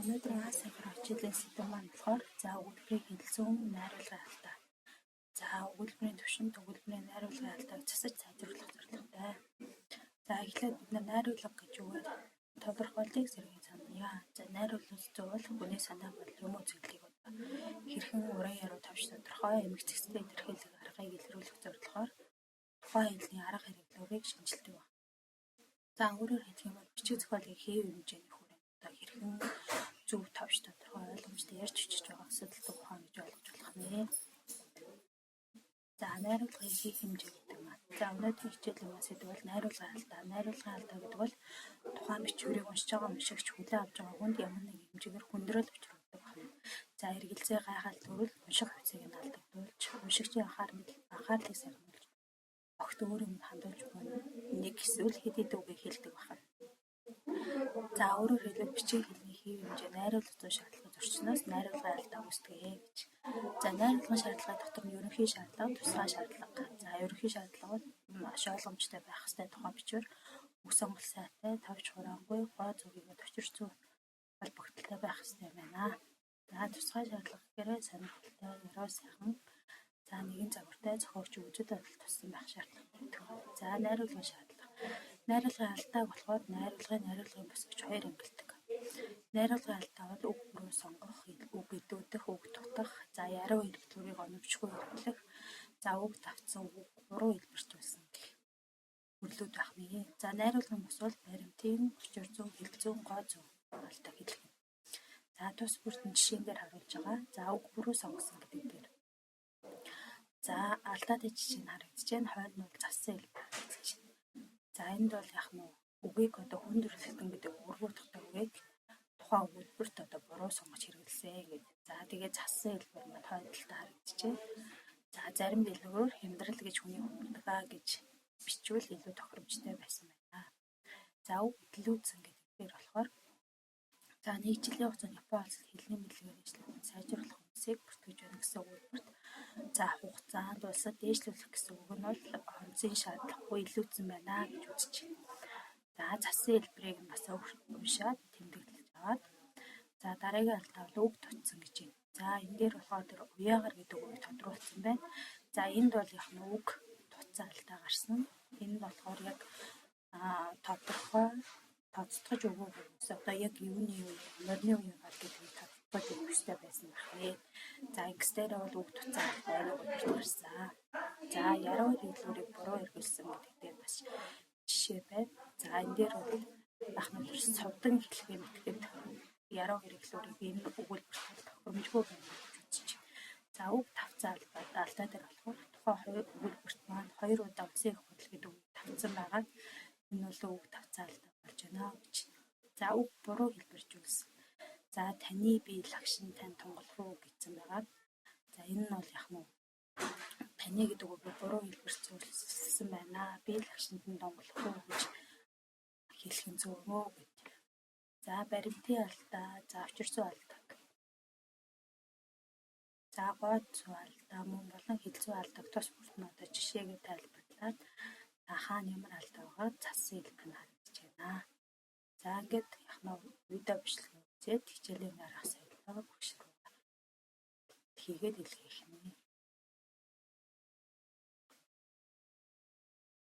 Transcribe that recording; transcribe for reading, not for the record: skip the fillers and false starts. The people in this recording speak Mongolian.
Өнөөдөр Асигаар хичээлийн сэдэв маань болохоор өгүүлбэрийг хэлэлцэн найруулгын алдаа. Өгүүлбэрийн түвшинд өгүүлбэрийн найруулгын алдааг засаж сайжруулах зорилготой. Эхлээд бид найруулга гэж юу вэ? Тодорхойлыг сэргийн саная. Найруулгын зөвлөх хүний санаа бодол юм үзэгдлийг хэрхэн уран яруу тавьж тодорхой эмх зэгцтэй илэрхийлэх аргыг илрүүлэх зорилгоор тухайн хэлний арга хэрэглүүрийг шинжилдэг байна. Өөрөөр хэлэх юм бол бичиг зохиолыг хэв хэмжээний хүрээнд хэрхэн зөв тавьж тодорхой ойлгомжтой ярьж хүчиж байгаа асуудалтай ухаан гэж ойлгож болох нэ. Найруулгын хийх хэмжээ гэдэг маань. Өнөөдрийн хичээлийн маань сэдв бол найруулгын алдаа. Найруулгын алдаа гэдэг бол тухайн бичвэрийг уншиж байгаа уншигч хүлээн авч байгаа хүнд ямар нэгэн хэмжээгээр хүндрэл учруулдаг байна. Эргэлзээ гайхал төрөл унших хөвцийг нь алдагдуулж, уншигчийн анхаарлыг сарниулж, огт өөрийн өмнө хандуулж буй нэг эсвэл хэд хэдэн үгийг хэлдэг байна. Өөрөөр хэлбэл бичиг хэлний хэв хэмжээ найруулга зүй шаардлагыг зөрчснөөс найруулгын алдаа үүсдэг гэж. Найруулгын шаардлага дотор нь ерөнхий шаардлага, тусгай шаардлага. Ерөнхий шаардлага бол маш ойлгомжтой байх ёстой тухайн бичвэр, үг сонголт сайтай, тавьж хураангүй, гоо зүгийг төвчрч зүй холбогдолтой байх ёстой юм байна. Тусгай шаардлага гэхээр сонирхолтой, яруу сайхан, нэгэн загвартай зохиогч үзэл бодол туссан байх шаардлагатай. Найруулгын шаардлага. Найруулгын алдааг болохоор найруулгын бус гэж хоёр ангилдаг. Найруулгын алдаа бол үг бүрөө сонгох, үг илүүдэх, үг дутах, яруу хэрэглүүрийг оновчгүй хэрэглэх, үг давтсан үг буруу илбэрчүүлсэн гэх хүрлүүд байх нэ. Найруулгын бус бол баримтын, учир зүйн, хэл зүйн, гоо зүйн алдааг хэлэх юм. Тус бүртэн жишээн дээр харуулж байгаа. Үг буруу сонгосон гэдэг дээр. Алдаатай жишээ нь харагдаж байна. Хойд нь бол зассан хэлбэр харагдаж байна. Энд бол үгийг хүн төрөлхтөн гэдэг өргөдөхтэй үгийг тухайн өгүүлбэрт буруу сонгож хэрэглэсэн гэдэг. Тэгээд зассан хэлбэр маань хойдолтой харагдаж байна. Зарим дэлгүүрээр хямдрал гэж хүний хүндэгэ гэж бичвэл илүү тохиромжтой байсан байна. Үг илүүдсэн гэдэг дээр болохоор нэг жилийн хугацаанд Япон улсад хэлний мэдлэгээр ажиллах сайжруулах хүмүүсийг бүртгэж байна гэсэн өгүүлбэрт хугацаанд улсад дээшлүүлэх гэсэн үг нь бол онцгийн шаардлагагүй илүүдсэн байна гэж үзэж байна. Зассан хэлбэрийг бас уншаад тэмдэглэж аваад дараагийн алдаа бол үг дутсан гэж байна. Энэ дээр болохоор уяагаар гэдэг үгийг тодруулсан байна. Энд бол үг дутсан алдаа гарсан. Энэ болохоор яг тодорхой тоцтгож өгөөгүй хүмүүс яг юуны үе, морины үе гэдгийг тодорхойлж өгөх хэрэгтэй байсан байх нэ. Ингэснээр бол үг дутсан алдаа өгүүлбэрт гарсан. Яруу хэрэглүүрийг буруу эргүүлсэн гэдэг дээр бас жишээ байна. Энэ дээр бол ахнаар сувдан хэлэх юм гэхэд яруу хэрэглүүрийг энэ өгүүлбэрт тохиромжгүй байна гэж үзэж байна. Үг давцсан алдаа дээр болохоор тухайн өгүүлбэрт маань 2 удаа үсэх хөдөл гэдэг үг давцсан байгаа. Энэ бол үг давцсан алдаа болж байна гэж. Үг буруу хэлбэржүүлсэн. Таны бие лагшин тань тунгалах уу гэсэн байгаа. Энэ нь бол таны гэдэг үгийг буруу хэлбэржүүлсэн байна. Би лагшин тань тунгалах уу гэж хэлэх нь зөв мөө гэдэг. Баримтын алдаа, учир зүйн алдаа. Гоо зүйн алдаа мөн болон хэл зүйн алдааг тус бүртэн жишээгээр тайлбарлаад хаана ямар алдаа байгаа зассан хэлбэр нь харагдаж байна. Ингээд видео бичлэг үзээд хичээлийн дараах соёлоо багш руу хийгээд илгээх юм.